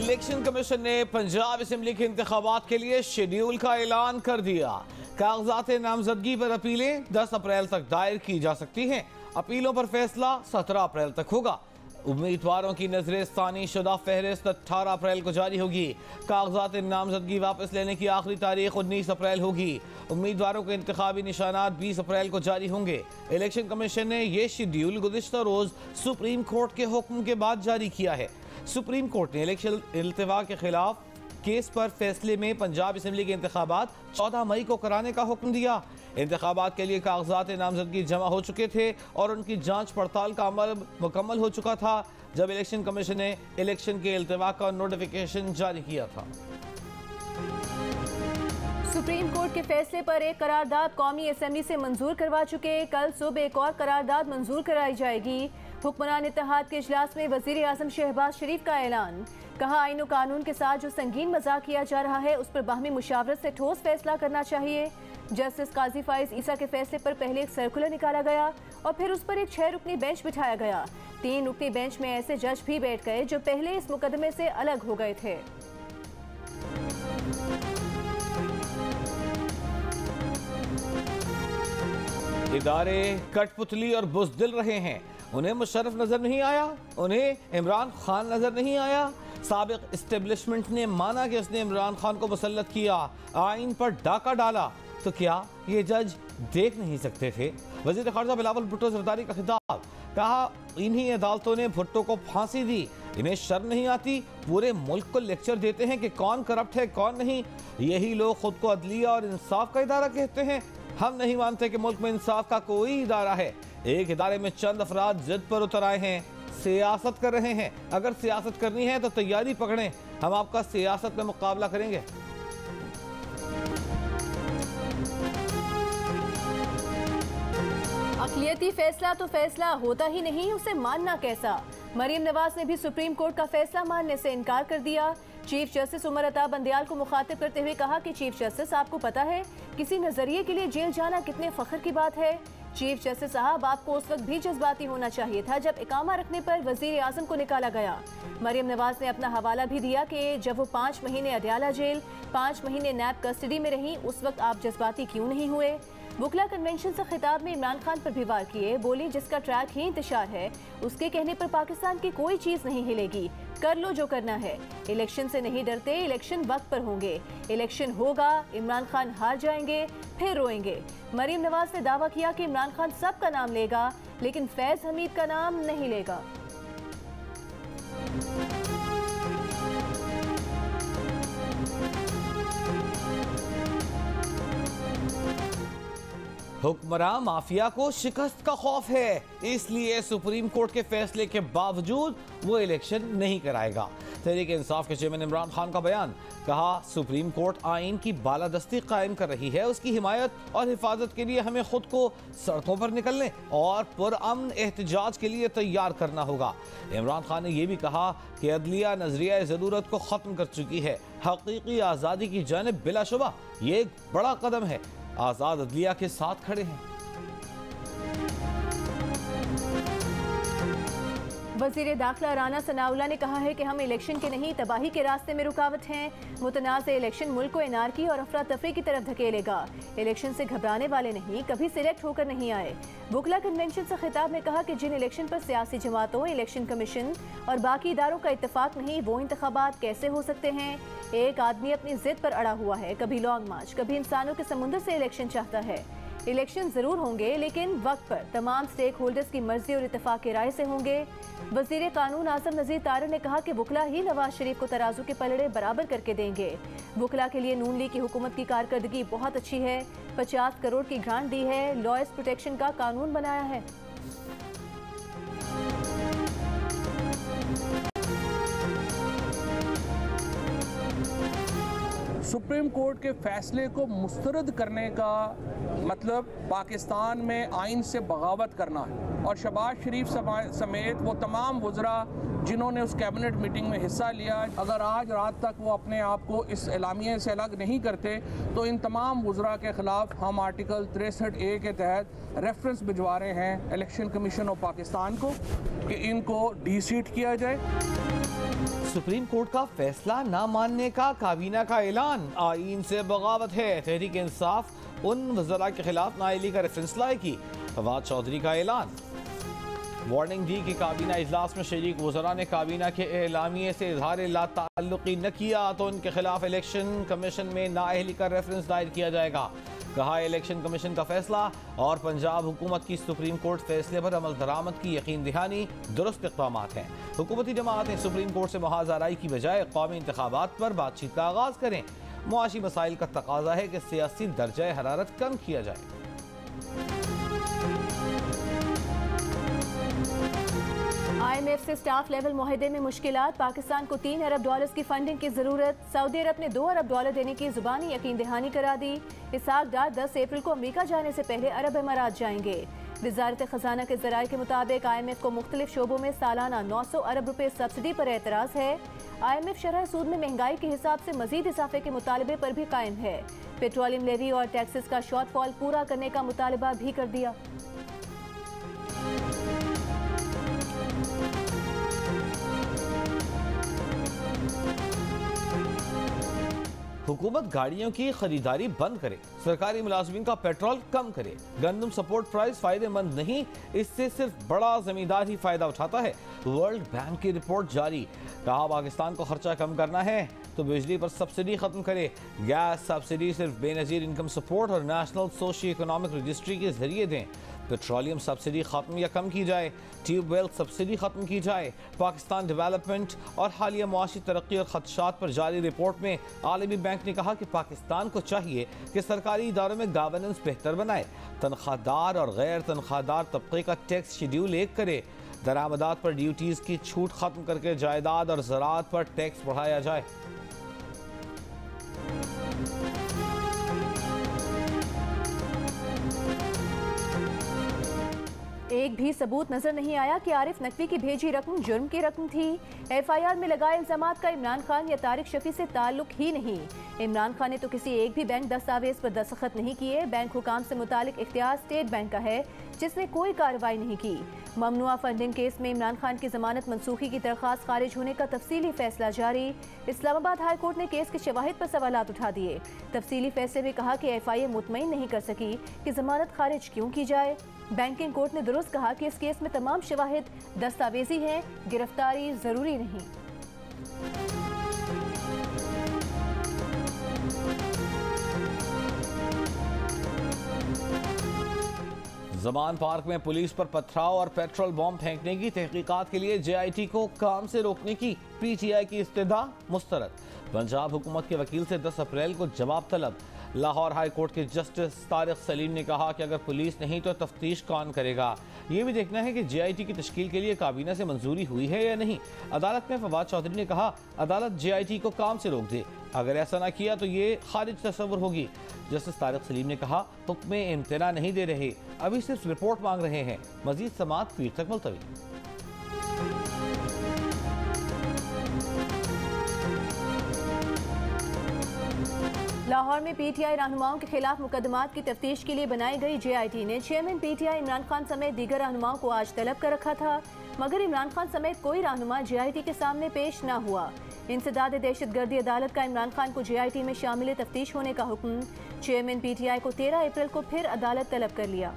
Election commission ने Punjab assembly के इंतखाबात के लिए शेड्यूल का ऐलान कर दिया। कागजात नामजदगी पर अपीलें 10 अप्रैल तक दायर की जा सकती हैं। अपीलों पर फैसला 17 अप्रैल तक होगा। उम्मीदवारों की नजरसानी शुदा फहरिस्त 18 अप्रैल को जारी होगी। कागजात नामजदगी वापस लेने की आखिरी तारीख 19 अप्रैल होगी। उम्मीदवारों के इंतखाबी निशानात 20 अप्रैल को जारी होंगे। इलेक्शन कमीशन ने यह शेड्यूल गुज़िश्ता रोज सुप्रीम कोर्ट के हुक्म के बाद जारी किया है। सुप्रीम कोर्ट ने इलेक्शन इल्तिवा के खिलाफ केस पर फैसले में पंजाब असेंबली के इंतखाबात 14 मई को कराने का हुक्म दिया। इंतखाबात के लिए कागजात नामजदगी जमा हो चुके थे और उनकी जांच पड़ताल का अमल मुकम्मल हो चुका था जब इलेक्शन कमीशन ने इलेक्शन के इल्तिवा का नोटिफिकेशन जारी किया था। सुप्रीम कोर्ट के फैसले पर एक करारदाद कौमी असेंबली से मंजूर करवा चुके। कल सुबह एक और करारदाद मंजूर कराई जाएगी। हुक्मरान इत्तेहाद के इजलास में वजीर आजम शहबाज शरीफ का ऐलान। कहा, आईन और कानून के साथ जो संगीन मजाक किया जा रहा है उस पर बाहमी मुशावरत से ठोस फैसला करना चाहिए। जस्टिस काजी फाइज ईसा के फैसले पर पहले एक सर्कुलर निकाला गया और फिर उस पर एक 6 रुकनी बेंच बिठाया गया। 3 रुकनी बेंच में ऐसे जज भी बैठ गए जो पहले इस मुकदमे से अलग हो गए थे। इदारे कठपुतली और बुज़दिल रहे हैं। उन्हें मुशर्रफ नजर नहीं आया, उन्हें इमरान खान नजर नहीं आया। साबिक इस्टेब्लिशमेंट ने माना कि उसने इमरान खान को मुसल्लत किया, आइन पर डाका डाला, तो क्या ये जज देख नहीं सकते थे? वजीर खारजा बिलावल भुट्टो ज़रदारी का खिताब। कहा, इन्हीं अदालतों ने भुट्टो को फांसी दी, इन्हें शर्म नहीं आती? पूरे मुल्क को लेक्चर देते हैं कि कौन करप्ट है कौन नहीं। यही लोग खुद को अदलिया और इंसाफ का इदारा कहते हैं। हम नहीं मानते कि मुल्क में इंसाफ का कोई इदारा है। एक इदारे में चंद अफराद जिद पर उतर आए हैं, सियासत कर रहे हैं। अगर सियासत करनी है तो तैयारी पकड़ें, हम आपका सियासत में मुकाबला करेंगे। अक़लियती फैसला तो फैसला होता ही नहीं, उसे मानना कैसा? मरीम नवाज ने भी सुप्रीम कोर्ट का फैसला मानने से इनकार कर दिया। चीफ जस्टिस उमर अता बंदियाल को मुखातिब करते हुए कहा कि चीफ जस्टिस, आपको पता है किसी नजरिए के लिए जेल जाना कितने फख्र की बात है। चीफ जस्टिस साहब, आपको उस वक्त भी जज्बाती होना चाहिए था जब इकामा रखने पर वजीर आजम को निकाला गया। मरीम नवाज ने अपना हवाला भी दिया कि जब वो 5 महीने अडयाला जेल, 5 महीने नैब कस्टडी में रही, उस वक्त आप जज्बाती क्यों नहीं हुए? बुकला कन्वेंशन से खिताब में इमरान खान पर भी वार किए। बोली, जिसका ट्रैक ही इंतशार है उसके कहने पर पाकिस्तान की कोई चीज नहीं हिलेगी। कर लो जो करना है। इलेक्शन से नहीं डरते, इलेक्शन वक्त पर होंगे। इलेक्शन होगा, इमरान खान हार जाएंगे, फिर रोएंगे। मरीम नवाज ने दावा किया कि इमरान खान सबका नाम लेगा लेकिन फैज हमीद का नाम नहीं लेगा। हुक्मरान माफिया को शिकस्त का खौफ है, इसलिए सुप्रीम कोर्ट के फैसले के बावजूद वो इलेक्शन नहीं कराएगा। तहरीक इंसाफ के चेयरमैन इमरान खान का बयान। कहा, सुप्रीम कोर्ट आइन की बालादस्ती कायम कर रही है, उसकी हिमायत और हिफाजत के लिए हमें खुद को सड़कों पर निकलने और पुरअमन एहतजाज के लिए तैयार करना होगा। इमरान खान ने यह भी कहा कि अदलिया नजरिया ज़रूरत को ख़त्म कर चुकी है। हकीकी आज़ादी की जानिब बिलाशुबा ये एक बड़ा कदम है। आज़ाद अदलिया के साथ खड़े हैं। वज़ीर दाखिला राना सनाउल्लाह ने कहा है कि हम इलेक्शन के नहीं तबाही के रास्ते में रुकावट हैं। मुतनाज़ इलेक्शन मुल्क को एनार्की और अफरा तफरी की तरफ धकेलेगा। इलेक्शन से घबराने वाले नहीं, कभी सिलेक्ट होकर नहीं आए। बुकला कन्वेंशन से खिताब में कहा कि जिन इलेक्शन पर सियासी जमातों, इलेक्शन कमीशन और बाकी इदारों का इत्तेफाक नहीं, वो इंतखाबात कैसे हो सकते हैं? एक आदमी अपनी जिद पर अड़ा हुआ है, कभी लॉन्ग मार्च, कभी इंसानों के समुद्र से इलेक्शन चाहता है। इलेक्शन जरूर होंगे लेकिन वक्त पर, तमाम स्टेक होल्डर्स की मर्जी और इत्तेफाक की राय से होंगे। वजीर कानून आजम नज़ीर तारड़ ने कहा कि बुकला ही नवाज शरीफ को तराजू के पलड़े बराबर करके देंगे। बुकला के लिए नून लीग की हुकूमत की कारकर्दगी बहुत अच्छी है। 50 करोड़ की ग्रांट दी है, लॉयर्स प्रोटेक्शन का कानून बनाया है। सुप्रीम कोर्ट के फैसले को मुस्तरद करने का मतलब पाकिस्तान में आइन से बगावत करना है। और शहबाज शरीफ समेत वो तमाम वज़रा जिन्होंने उस कैबिनेट मीटिंग में हिस्सा लिया, अगर आज रात तक वो अपने आप को इस एलामिया से अलग नहीं करते तो इन तमाम वज़रा के ख़िलाफ़ हम आर्टिकल 63A के तहत रेफरेंस भिजवा रहे हैं इलेक्शन कमीशन ऑफ पाकिस्तान को कि इनको डी सीट किया जाए। सुप्रीम कोर्ट का फैसला न मानने का काबीना का ऐलान। आईन से बगावत है। तहरीक इंसाफ उन वज़रा के खिलाफ नाअहली का रेफरेंस लाएगी। फवाद चौधरी का ऐलान। वार्निंग दी कि काबीना इजलास में शरीक वज़रा ने काबीना के एलामिये से इजहार ला ताल्लुकी न किया तो उनके खिलाफ इलेक्शन कमीशन में नाअहली का रेफरेंस दायर किया जाएगा। कहा इलेक्शन कमीशन का फैसला और पंजाब हुकूमत की सुप्रीम कोर्ट फैसले पर अमल दरामद की यकीन दहानी दुरुस्त इक़दाम हैं। हुकूमती जमातें सुप्रीम कोर्ट से मुहाज़राई की बजाय कौमी इंतखाबात पर बातचीत का आगाज़ करें। मुआशी मसाइल का तकाजा है कि सियासी दर्जा हरारत कम किया जाए। IMF से स्टाफ लेवल मुआहदे में मुश्किलात। पाकिस्तान को $3 अरब की फंडिंग की जरूरत। सऊदी अरब ने $2 अरब देने की जुबानी यकीन दहानी करा दी। इसहाक डार 10 अप्रैल को अमेरिका जाने से पहले अरब अमारात जाएंगे। वजारत खजाना के जराये के मुताबिक IMF को मुख्तलिफ शोबों में सालाना 900 अरब रुपए सब्सिडी पर एतराज़ है। IMF शरह सूद में महंगाई के हिसाब से मजीद इजाफे के मुतालबे पर भी कायम है। पेट्रोलियम लेवी और टैक्सेस का शॉर्टफॉल पूरा करने का मुतालबा भी कर दिया। हुकूमत गाड़ियों की खरीदारी बंद करे। सरकारी मुलाजमीन का पेट्रोल कम करे। गंदम सपोर्ट प्राइस फायदेमंद नहीं, इससे सिर्फ बड़ा जमींदार ही फायदा उठाता है। वर्ल्ड बैंक की रिपोर्ट जारी। कहा पाकिस्तान को खर्चा कम करना है तो बिजली पर सब्सिडी खत्म करे। गैस सब्सिडी सिर्फ बेनजीर इनकम सपोर्ट और नेशनल सोशियो इकोनॉमिक रजिस्ट्री के जरिए दें। पेट्रोलियम सब्सिडी खत्म या कम की जाए। ट्यूबवेल सब्सिडी खत्म की जाए। पाकिस्तान डेवलपमेंट और हालिया मुआशी तरक्की और खदशात पर जारी रिपोर्ट में आलमी बैंक ने कहा कि पाकिस्तान को चाहिए कि सरकारी इदारों में गवर्नेंस बेहतर बनाए। तनख्वाहदार और गैर तनख्वाहदार तबके का टैक्स शेड्यूल एक करे। दरामदात पर ड्यूटीज की छूट खत्म करके जायदाद और ज़राअत पर टैक्स बढ़ाया जाए। एक भी सबूत नजर नहीं आया कि आरिफ नकवी की भेजी रकम जुर्म की रकम थी। FIR में लगाए इल्जामात का इमरान खान या तारिक शफी से ताल्लुक ही नहीं। इमरान खान ने तो किसी एक भी बैंक दस्तावेज पर दस्तखत नहीं किए। बैंक हुकाम से मुतालिक इख्तियार स्टेट बैंक का है जिसने कोई कार्रवाई नहीं की। ममनुआ फंडिंग केस में इमरान खान की जमानत मनसूखी की दरख्वास्त खारिज होने का तफसीली फैसला जारी। इस्लामाबाद हाई कोर्ट ने केस के शवाहिद पर सवालात उठा दिए। तफसीली फैसले में कहा कि FIA मुतमईन नहीं कर सकी कि जमानत खारिज क्यों की जाए। बैंकिंग कोर्ट ने दुरुस्त कहा कि इस केस में तमाम शवाहिद दस्तावेजी हैं, गिरफ्तारी जरूरी नहीं। जमान पार्क में पुलिस पर पथराव और पेट्रोल बम फेंकने की तहकीकात के लिए JIT को काम से रोकने की PTI की इस्तदा मुस्तरद। पंजाब हुकूमत के वकील से 10 अप्रैल को जवाब तलब। लाहौर हाई कोर्ट के जस्टिस तारिक सलीम ने कहा कि अगर पुलिस नहीं तो तफ्तीश कौन करेगा। ये भी देखना है कि JIT की तश्कील के लिए काबीना से मंजूरी हुई है या नहीं। अदालत में फवाद चौधरी ने कहा अदालत JIT को काम से रोक दे। अगर ऐसा ना किया तो ये खारिज तस्वुर होगी। जस्टिस तारिक सलीम ने कहा हुक्म इम्तना नहीं दे रहे, अभी सिर्फ रिपोर्ट मांग रहे हैं। मजीद समाअत पीर तक मुलतवी। लाहौर में PTI रहनुमाओं के खिलाफ मुकदमात की तफ्तीश के लिए बनाई गई JIT ने चेयरमैन PTI इमरान खान समेत दीगर रहनुमाओं को आज तलब कर रखा था, मगर इमरान खान समेत कोई रहनुमा JIT के सामने पेश न हुआ। इंसदाद दहशतगर्दी अदालत का इमरान खान को JIT में शामिल तफ्तीश होने का हुक्म। चेयरमैन PTI को 13 अप्रैल को फिर अदालत तलब कर लिया।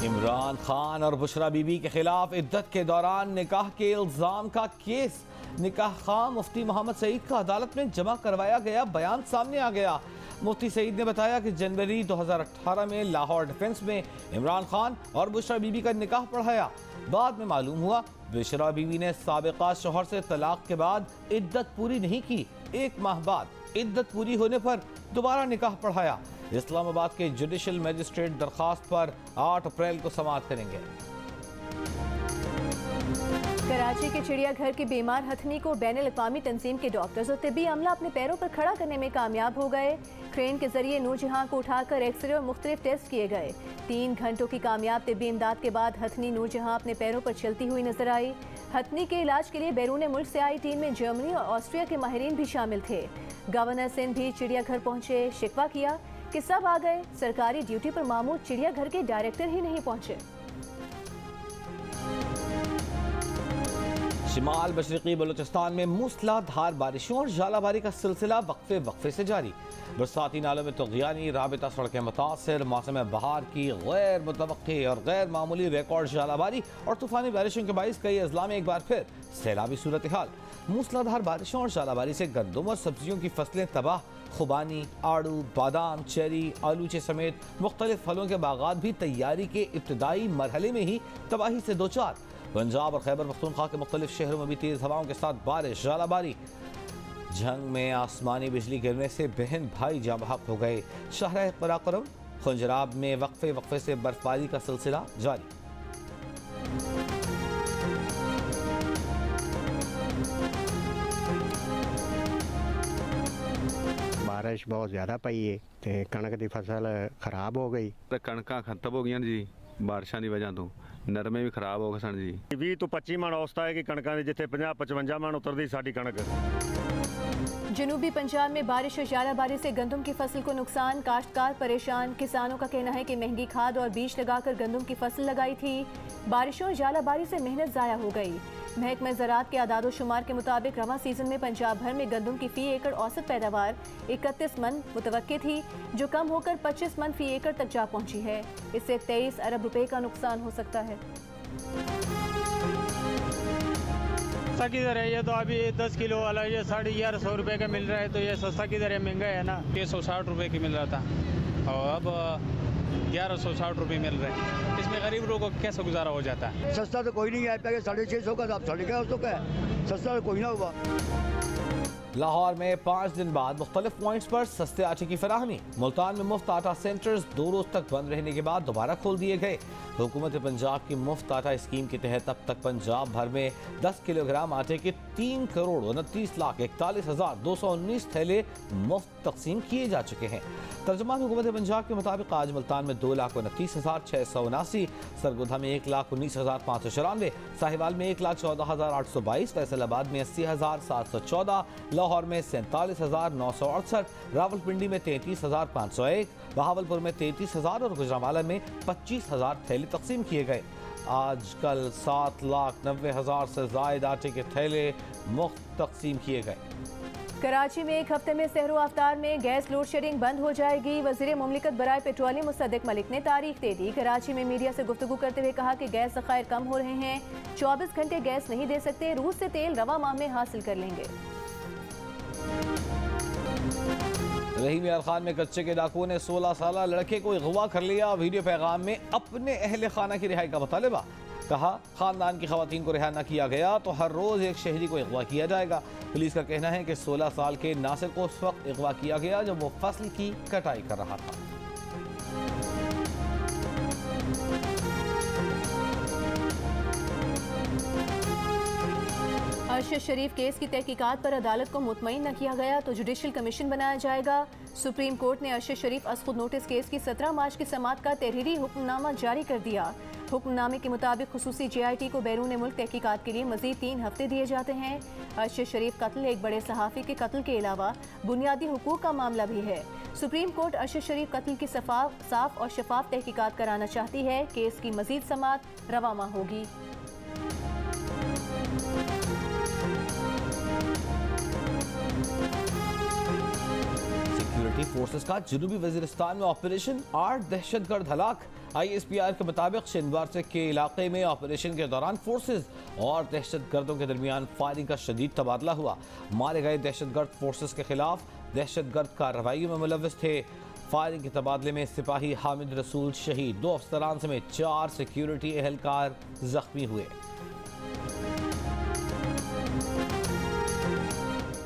इमरान खान और बीबी के खिलाफ इद्दत के दौरान निकाह के इल्जाम का केस। निकाह खां मुफ्ती मोहम्मद सईद का अदालत में जमा करवाया गया बयान सामने आ गया। मुफ्ती सईद ने बताया कि जनवरी 2018 में लाहौर डिफेंस में इमरान खान और बुशरा बीबी का निकाह पढ़ाया। बाद में मालूम हुआ बुशरा बीबी ने साबिका शौहर से तलाक के बाद इद्दत पूरी नहीं की। 1 माह बाद इद्दत पूरी होने पर दोबारा निकाह पढ़ाया। इस्लामाबाद के जुडिशल मजिस्ट्रेट दरखास्त पर 8 अप्रैल को समाअत करेंगे। कराची के चिड़ियाघर के बीमार हथनी को बैनुल-अक़वामी तंजीम के डॉक्टर्स और तिब्बी अमला अपने पैरों पर खड़ा करने में कामयाब हो गए। क्रेन के जरिए नूरजहां को उठाकर एक्सरे और मुख्तलिफ टेस्ट किए गए। 3 घंटों की कामयाब तिब्बी इमदाद के बाद हथनी नूरजहां अपने पैरों पर चलती हुई नजर आई। हथनी के इलाज के लिए बैरून मुल्क से आई टीम में जर्मनी और ऑस्ट्रिया के माहिरीन भी शामिल थे। गवर्नर सिंध भी चिड़ियाघर पहुंचे, शिकवा किया कि सब आ गए, सरकारी ड्यूटी पर मामूल चिड़ियाघर के डायरेक्टर ही नहीं पहुंचे। शिमाल मशरकी बलूचिस्तान में मूसलाधार बारिशों और झालाबारी का सिलसिला वक्फे वक्फे से जारी। बरसाती नालों में तुग़यानी, राबिता सड़कें मुतासर, मौसम बहार की गैर मुतवक्की और गैर मामूली रिकॉर्ड झालाबारी और तूफानी बारिशों के बाइस कई अजला में एक बार फिर सैलाबी सूरत हाल। मूसलाधार बारिशों और झालाबारी से गंदम और सब्जियों की फसलें तबाह। खुबानी, आड़ू, बादाम, चेरी, आलूचे समेत मुख्तलिफ फलों के बागात भी तैयारी के इब्तदाई मरहले में ही तबाही से दो चार। पंजाब और खैबर पख्तूनख्वा के मुख्तलिफ शहरों में भी तेज हवाओं के साथ बारिश, झालाबारी। जंग में आसमानी बिजली गिरने से बहन भाई जाँ बहक हो गए। शहर कराकोरम खुंजराब में वक्फे वक्फे से बर्फबारी का सिलसिला जारी। बारिश बहुत ज़्यादा पई है ते कणक की फसल खराब हो गई। कणकां खत्म हो गई जी बारिशों की वजह तो, नरमे भी खराब हो गए सन जी। 20 ਤੋਂ 25 ਮਣ ਔਸਤਾ है कि कणकां ਦੀ जिथे 50-55 ਮਣ उतरती साडी कणक। जनूबी पंजाब में बारिश और झालाबारी से गंदम की फसल को नुकसान, काश्तकार परेशान। किसानों का कहना है कि महंगी खाद और बीज लगाकर गंदम की फसल लगाई थी, बारिशों और झालाबारी से मेहनत ज़ाया हो गई। महकमा ज़राअत के आदादो शुमार के मुताबिक रवां सीजन में पंजाब भर में गंदम की फी एकड़ औसत पैदावार 31 मन मुतवक्के थी, जो कम होकर 25 मन फी एकड़ तक जा पहुंची है। इससे 23 अरब रुपए का नुकसान हो सकता है। सस्ता किधर है? ये तो अभी 10 किलो वाला ये 1150 रुपये का मिल रहा है, तो ये सस्ता किधर है? महंगा है ना। 660 रुपये की मिल रहा था और अब 1160 रुपये मिल रहे हैं। इसमें गरीब लोगों को कैसे गुजारा हो जाता है? सस्ता तो कोई नहीं है, पहले 650 का था, अब 650 का है। सस्ता तो कोई ना हुआ। लाहौर में 5 दिन बाद मुख्तलिफ पॉइंट्स पर सस्ते आटे की फराहमी। मुल्तान में मुफ्त आटा सेंटर्स 2 रोज तक बंद रहने के बाद दोबारा खोल दिए गए। हुकूमत पंजाब की मुफ्त आटा स्कीम के तहत अब तक पंजाब भर में 10 किलोग्राम आटे के 3,29,41,219 थैले मुफ्त तकसीम किए जा चुके हैं। तर्जुमान हुकूमत पंजाब के मुताबिक आज मुल्तान में 2,29,679, सरगोधा में 1,19,594, साहिवाल में 1,14,822, फैसलाबाद में 80,714, लाहौर में 47,968, रावलपिंडी में 33,501, बहावलपुर में 33,000 और गुजरांवाला में 25,000 थैले तकसीम किए गए। आजकल 7,90,000 से ज्यादा आटे के थैले मुफ्त तकसीम किए गए। कराची में एक हफ्ते में सहरो आफ्तार में गैस लोड शेडिंग बंद हो जाएगी। वज़ीर मुमलिकत बराए पेट्रोलियम मुसद्दिक मलिक ने तारीख दे दी। कराची में मीडिया से गुफ्तगू करते हुए कहा कि गैस ज़खायर कम हो रहे हैं, 24 घंटे गैस नहीं दे सकते, रूस से तेल रवा माह में हासिल कर लेंगे। रहीम यार खान में कच्चे के डाकुओं ने 16 साल लड़के को अगवा कर लिया। वीडियो पैगाम में अपने अहले खाना की रिहाई का मुतालबा। कहा, खानदान की खवातीन को रिहा न किया गया तो हर रोज एक शहरी को अगवा किया जाएगा। पुलिस का कहना है कि 16 साल के नासिर को उस वक्त अगवा किया गया जब वो फसल की कटाई कर रहा था। अरशद शरीफ केस की तहकीकात पर अदालत को मुतमईन न किया गया तो जुडिशल कमीशन बनाया जाएगा। सुप्रीम कोर्ट ने अरशद शरीफ असखुद नोटिस केस की 17 मार्च की समाअत का तहरीरी हुक्मनामा जारी कर दिया। हुक्मनामे के मुताबिक खुसूसी JIT को बैरून मुल्क तहकीकात के लिए मजीद 3 हफ्ते दिए जाते हैं। अरशद शरीफ कत्ल एक बड़े सहाफ़ी के कत्ल के अलावा बुनियादी हुकूक का मामला भी है। सुप्रीम कोर्ट अरशद शरीफ कत्ल की साफ और शफाफ तहकीकात कराना चाहती है। केस की मजीद समाअत रवा माह होगी। सिक्योरिटी फोर्सेस का जनूबी वजीरिस्तान में ऑपरेशन 8 दहशतगर्द हलाक। ISPR के मुताबिक शनिवार से के इलाके में ऑपरेशन के दौरान फोर्सेस और दहशतगर्दों के दरमियान फायरिंग का शदीद तबादला हुआ। मारे गए दहशतगर्द फोर्सेस के खिलाफ दहशतगर्द कार्रवाई में मुलव्वस थे। फायरिंग के तबादले में सिपाही हामिद रसूल शहीद, 2 अफसरान समेत 4 सिक्योरिटी एहलकार जख्मी हुए।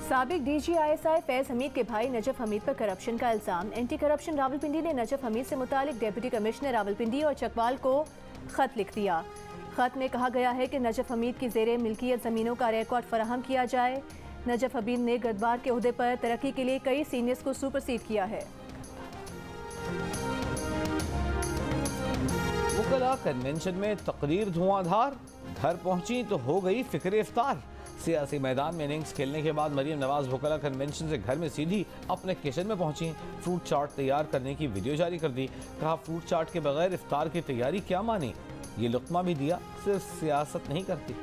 साबिक DG ISI फैज़ हमीद के भाई नजफ हमीद पर करप्शन का इल्ज़ाम। एंटी करप्शन रावलपिंडी ने नजफ हमीद से मुतालिक डिप्टी कमिश्नर रावलपिंडी और चकवाल को खत लिख दिया। खत में कहा गया है कि नजफ हमीद की ज़ेरे मिल्कियत ज़मीनों का रिकॉर्ड फराहम किया जाए। नजफ हमीद ने गदबार के ओहदे पर तरक्की के लिए कई सीनियर्स को सुपरसीड किया है। वुकला कन्वेंशन में तकरीर धुआंधार, घर पहुंची तो हो गई फिक्र इफ्तार। सियासी मैदान में इनिंग्स खेलने के बाद मरीम नवाज वकला कन्वेंशन से घर में सीधी अपने किचन में पहुंची। फ्रूट चाट तैयार करने की वीडियो जारी कर दी। कहा, फ्रूट चाट के बगैर इफ्तार की तैयारी क्या मानी, ये लुकमा भी दिया, सिर्फ सियासत नहीं करती।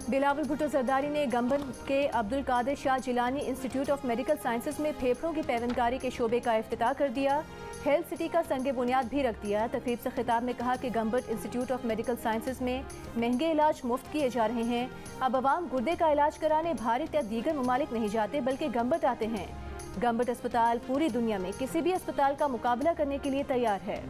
बिलावल भुट्टो जरदारी ने गंबन के Abdul Qadir Shah Jilani institute of medical sciences में फेफड़ों की पैवनकारी के शोबे का इफ्तिताह कर दिया। हेल्थ सिटी का संगे बुनियाद भी रख दिया। तकरीब से खिताब में कहा कि गंबन इंस्टीट्यूट ऑफ मेडिकल साइंसेज में महंगे इलाज मुफ्त किए जा रहे हैं। अब आवाम गुर्दे का इलाज कराने भारत या दीगर ममालिक नहीं जाते बल्कि गंबट आते हैं। गंबट अस्पताल पूरी दुनिया में किसी भी अस्पताल का मुकाबला करने के लिए तैयार है।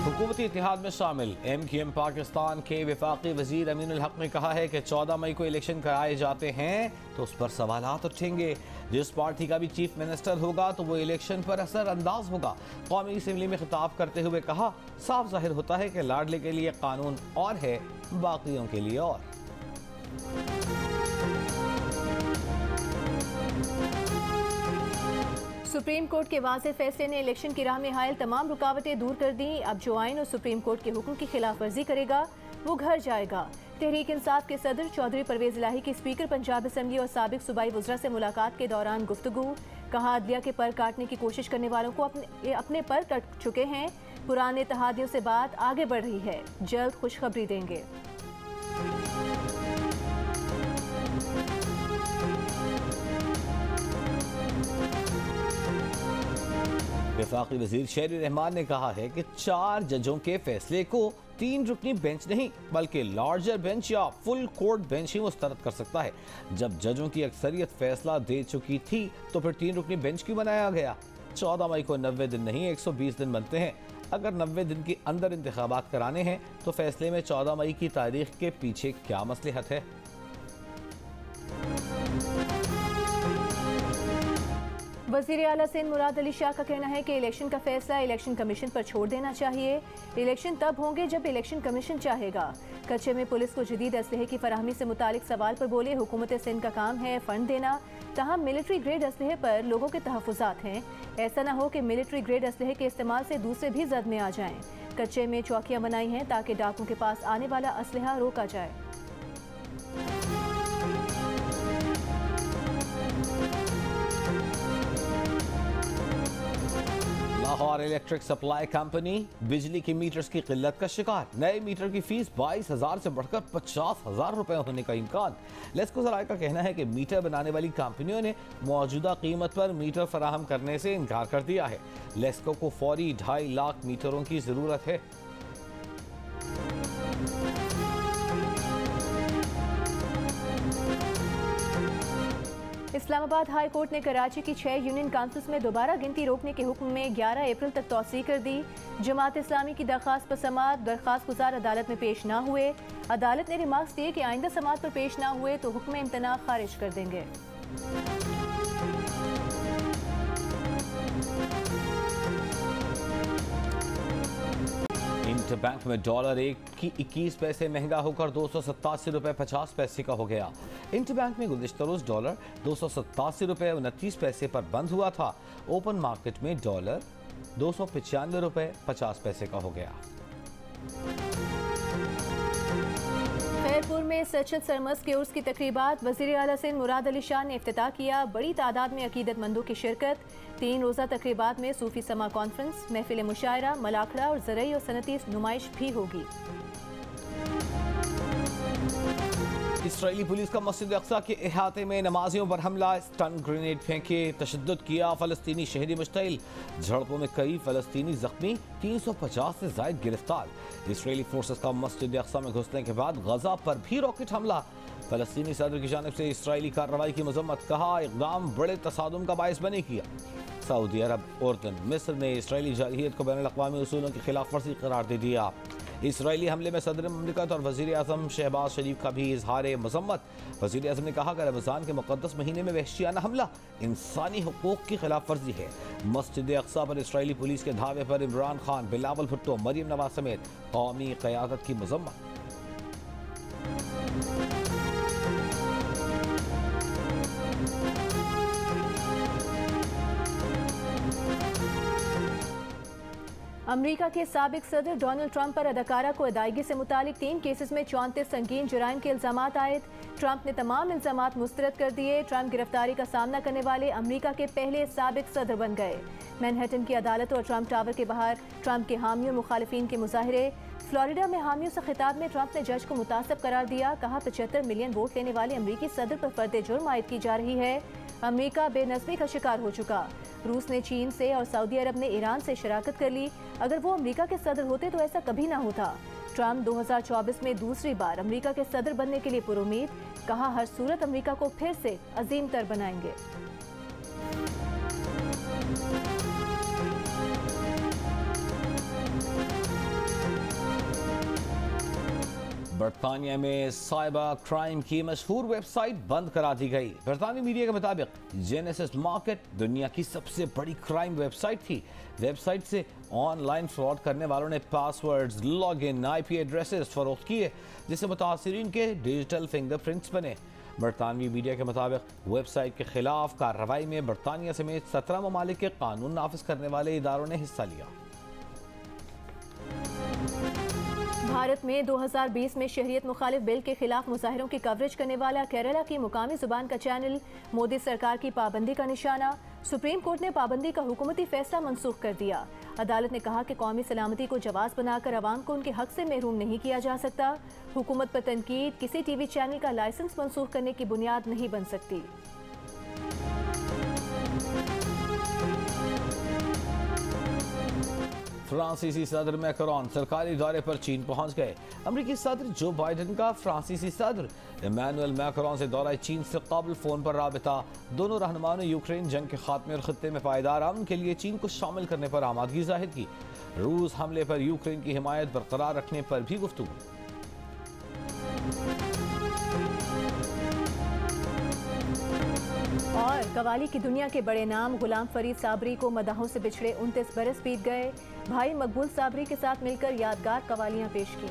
हुकूमती इत्तेहाद में शामिल MQM पाकिस्तान के वफाकी वजीर अमीनुल हक ने कहा है कि 14 मई को इलेक्शन कराए जाते हैं तो उस पर सवालात उठेंगे। जिस पार्टी का भी चीफ मिनिस्टर होगा तो वो इलेक्शन पर असर अंदाज होगा। कौमी असम्बली में खिताब करते हुए कहा, साफ जाहिर होता है कि लाडले के लिए कानून और है, बाकियों के लिए और। सुप्रीम कोर्ट के वाज़ेह फैसले ने इलेक्शन की राह में हायल तमाम रुकावटें दूर कर दी। अब जो आइन और सुप्रीम कोर्ट के हुक्म की खिलाफ वर्जी करेगा वो घर जाएगा। तहरीक इंसाफ के सदर चौधरी परवेज इलाही की स्पीकर पंजाब असम्बली और साबिक सूबाई वज़रा से मुलाकात के दौरान गुफ्तगू। कहा, अदलिया के पर काटने की कोशिश करने वालों को अपने पर कट चुके हैं। पुराने इत्तेहादियों से बात आगे बढ़ रही है, जल्द खुशखबरी देंगे। वफाकी वजीर शहरी रहमान ने कहा है कि 4 जजों के फैसले को 3 रुकनी बेंच नहीं बल्कि लार्जर बेंच या फुल कोर्ट बेंच ही मुस्तरद कर सकता है। जब जजों की अक्सरियत फैसला दे चुकी थी तो फिर 3 रुकनी बेंच क्यों बनाया गया। 14 मई को 90 दिन नहीं 120 दिन बनते हैं। अगर 90 दिन के अंदर इंतखाबात कराने हैं तो फैसले में 14 मई की तारीख के पीछे क्या मसलहत है। वज़ीर आला सिंध मुराद अली शाह का कहना है कि इलेक्शन का फैसला इलेक्शन कमीशन पर छोड़ देना चाहिए। इलेक्शन तब होंगे जब इलेक्शन कमीशन चाहेगा। कच्चे में पुलिस को जदीद असलहे की फराहमी से मुतालिक सवाल पर बोले, हुकूमत सिंध का काम है फंड देना, तहम मिलिट्री ग्रेड असलहे पर लोगों के तहफ़्फ़ुज़ात हैं। ऐसा न हो कि मिलिट्री ग्रेड असलहे के इस्तेमाल से दूसरे भी जद में आ जाएं। कच्चे में चौकियाँ बनाई हैं ताकि डाकुओं के पास आने वाला असलहा रोका जाए। लाहौर इलेक्ट्रिक सप्लाई कंपनी बिजली के मीटर्स की किल्लत का शिकार। नए मीटर की फीस 22,000 से बढ़कर 50,000 रुपए होने का इम्कान। लेस्को ज़राए का कहना है कि मीटर बनाने वाली कंपनियों ने मौजूदा कीमत पर मीटर फराहम करने से इनकार कर दिया है। लेस्को को फौरी 2.5 लाख मीटरों की जरूरत है। इस्लामाबाद हाई कोर्ट ने कराची की 6 यूनियन काउंसिल्स में दोबारा गिनती रोकने के हुक्म में 11 अप्रैल तक तौसीह कर दी। जमात इस्लामी की दरख्वास्त पर समाअत दरख्वास्त गुजार अदालत में पेश ना हुए। अदालत ने रिमार्क्स दिए कि आइंदा समाअत पर पेश ना हुए तो हुक्म इम्तना खारिज कर देंगे। इंटरबैंक में डॉलर 21 पैसे महंगा होकर 287 रुपए 50 पैसे का हो गया। इंटरबैंक में गुज़िश्ता रोज डॉलर 287 रुपए 29 पैसे पर बंद हुआ था। ओपन मार्केट में डॉलर 295 रुपए 50 पैसे का हो गया। खैरपुर में सचद सरमस के उर्स की तकरीबात वज़ीर आला सिंध मुराद अली शाह ने इफ्तिताह किया। बड़ी तादाद में अकीदतमंदों की शिरकत। 3 रोज़ा तकरीबात में सूफी समा कॉन्फ्रेंस, महफिल मुशायरा, मलाखड़ा और ज़रई और सनती नुमाइश भी होगी। इसराइली पुलिस का मस्जिद अक्सा के अहाते में नमाजियों पर हमला, स्टन ग्रेनेड फेंके, तशद्दुद किया, फलस्तीनी शहरी मुश्तइल। झड़पों में कई फलस्तीनी जख्मी, 350 से ज़ायद गिरफ्तार। इसराइली फोर्सेस का मस्जिद अक्सा में घुसने के बाद गजा पर भी रॉकेट हमला। फलस्तीनी सदर की जानिब से इसराइली कार्रवाई की मजम्मत, कहा इक़दाम बड़े तसादुम का बायस बने किया। सऊदी अरब, उर्दन, मिस्र ने इसराइली जारहियत को बैनुल-अक़वामी उसूलों की खिलाफ वर्जी करार दे दिया। इसराइली हमले में सदर ममलिकत और वज़ीर आज़म शहबाज शरीफ का भी इजहार मज़म्मत। वज़ीर आज़म ने कहा कि रमज़ान के मुक़द्दस महीने में वहशियाना हमला इंसानी हुकूक़ की खिलाफ वर्जी है। मस्जिद अक्सा पर इसराइली पुलिस के धावे पर इमरान खान, बिलावल भुट्टो, मरीम नवाज समेत कौमी क़यादत की मज़म्मत। अमेरिका के साबिक सदर डोनाल्ड ट्रंप पर अदाकारा को अदायगी से मुतालिक 3 केसेस में 34 संगीन जराइम के इल्जामात आयद। ट्रंप ने तमाम इल्जामात मुस्तरद कर दिए। ट्रंप गिरफ्तारी का सामना करने वाले अमेरिका के पहले साबिक सदर बन गए। मैनहट्टन की अदालत और ट्रंप टावर के बाहर ट्रंप के हामियों मुखालिफिन के मुजाहरे। फ्लोरिडा में हामियों से खिताब में ट्रंप ने जज को मुतासिब करार दिया। कहा 75 मिलियन वोट लेने वाले अमेरिकी सदर पर फर्द जुर्म आयद की जा रही है। अमेरिका बेनज़मी का शिकार हो चुका। रूस ने चीन से और सऊदी अरब ने ईरान से शराकत कर ली। अगर वो अमेरिका के सदर होते तो ऐसा कभी ना होता। ट्रंप 2024 में दूसरी बार अमेरिका के सदर बनने के लिए पुरुमीद। कहा हर सूरत अमेरिका को फिर से अजीम तर बनाएंगे। बरतानिया में साइबर क्राइम की मशहूर वेबसाइट बंद करा दी गई। बरतानी मीडिया के मुताबिक जेनेसिस मार्केट दुनिया की सबसे बड़ी क्राइम वेबसाइट थी। वेबसाइट से ऑनलाइन फ्रॉड करने वालों ने पासवर्ड्स, लॉगिन, IP एड्रेसेस फरोख्त किए, जिससे मुतासिरीन के डिजिटल फिंगरप्रिंट्स बने। बरतानवी मीडिया के मुताबिक वेबसाइट के खिलाफ कार्रवाई में बरतानिया समेत 17 ममालिक के कानून नाफिज करने वाले इदारों ने हिस्सा लिया। भारत में 2020 में शहरियत मुखालिफ बिल के खिलाफ मुजाहिरों की कवरेज करने वाला केरला की मुकामी जुबान का चैनल मोदी सरकार की पाबंदी का निशाना। सुप्रीम कोर्ट ने पाबंदी का हुकूमती फैसला मनसूख कर दिया। अदालत ने कहा कि कौमी सलामती को जवाज बनाकर अवाम को उनके हक से महरूम नहीं किया जा सकता। हुकूमत पर तनकीद किसी TV चैनल का लाइसेंस मनसूख करने की बुनियाद नहीं बन सकती। फ्रांसीसी सदर मैक्रोन सरकारी दौरे पर चीन पहुंच गए। अमेरिकी सदर जो बाइडन का फ्रांसीसी सदर इमैनुअल मैक्रोन से दौरा चीन से काबुल फोन पर राबिता। दोनों रहनुमाओं ने यूक्रेन जंग के खात्मे और खत्ते में पायदार अमन के लिए चीन को शामिल करने पर आमादगी जाहिर की। रूस हमले पर यूक्रेन की हिमायत बरकरार रखने पर भी गुफ्तगू। और कवाली की दुनिया के बड़े नाम गुलाम फरीद साबरी को मदाहों से बिछड़े 29 बरस बीत गए। भाई मकबूल साबरी के साथ मिलकर यादगार कवालियां पेश की।